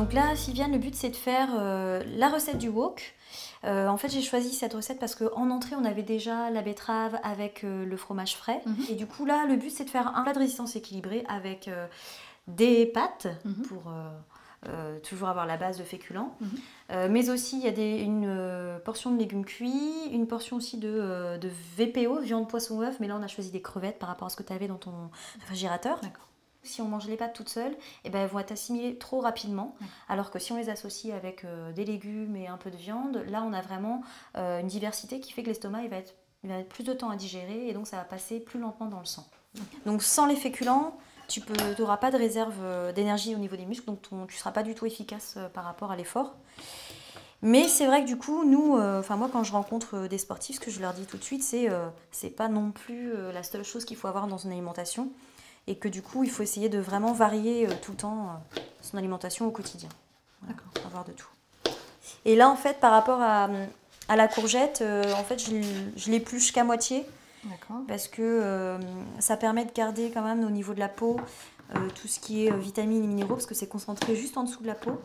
Donc là, Viviane, le but c'est de faire la recette du wok. En fait, j'ai choisi cette recette parce qu'en entrée, on avait déjà la betterave avec le fromage frais. Et du coup, là, le but c'est de faire un plat de résistance équilibré avec des pâtes pour toujours avoir la base de féculents. Mais aussi, il y a une portion de légumes cuits, une portion aussi de VPO, viande, poisson, œuf. Mais là, on a choisi des crevettes par rapport à ce que tu avais dans ton réfrigérateur. D'accord. Si on mange les pâtes toutes seules, eh ben, elles vont être assimilées trop rapidement. Alors que si on les associe avec des légumes et un peu de viande, là on a vraiment une diversité qui fait que l'estomac il va être plus de temps à digérer et donc ça va passer plus lentement dans le sang. Donc sans les féculents, tu n'auras pas de réserve d'énergie au niveau des muscles, donc tu ne seras pas du tout efficace par rapport à l'effort. Mais c'est vrai que du coup, nous, moi quand je rencontre des sportifs, ce que je leur dis tout de suite, c'est pas non plus la seule chose qu'il faut avoir dans une alimentation. Et que du coup, il faut essayer de vraiment varier tout le temps son alimentation au quotidien. Voilà, avoir de tout. Et là, en fait, par rapport à la courgette, en fait, je l'épluche qu'à moitié. Parce que ça permet de garder quand même au niveau de la peau tout ce qui est vitamines et minéraux, parce que c'est concentré juste en dessous de la peau.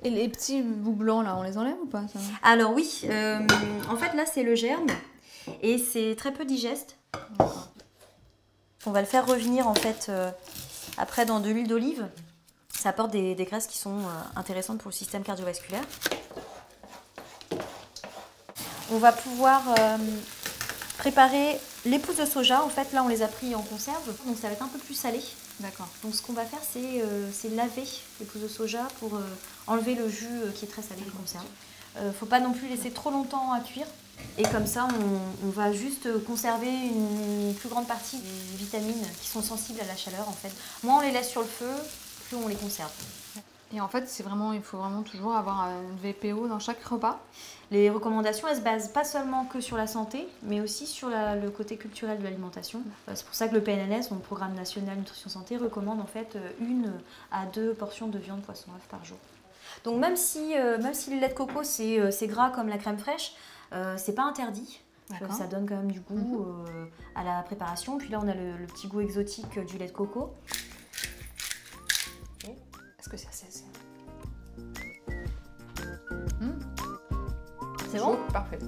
Et les petits bouts blancs, là, on les enlève ou pas ça? Alors oui, en fait, là, c'est le germe. Et c'est très peu digeste. On va le faire revenir en fait après dans de l'huile d'olive. Ça apporte des graisses qui sont intéressantes pour le système cardiovasculaire. On va pouvoir préparer les pousses de soja. En fait, là, on les a pris en conserve, donc ça va être un peu plus salé. D'accord. Donc ce qu'on va faire, c'est laver les pousses de soja pour enlever le jus qui est très salé de conserve. Faut pas non plus laisser trop longtemps à cuire. Et comme ça, on va juste conserver une plus grande partie des vitamines qui sont sensibles à la chaleur en fait. Moins on les laisse sur le feu, plus on les conserve. Et en fait, il faut vraiment toujours avoir une VPO dans chaque repas. Les recommandations, elles se basent pas seulement que sur la santé, mais aussi sur le côté culturel de l'alimentation. C'est pour ça que le PNNS, le Programme National Nutrition Santé, recommande en fait 1 à 2 portions de viande, poisson, œuf par jour. Donc même si le lait de coco c'est gras comme la crème fraîche, c'est pas interdit. Ça donne quand même du goût à la préparation. Puis là on a le petit goût exotique du lait de coco. Est-ce que c'est assez? C'est bon? Parfait.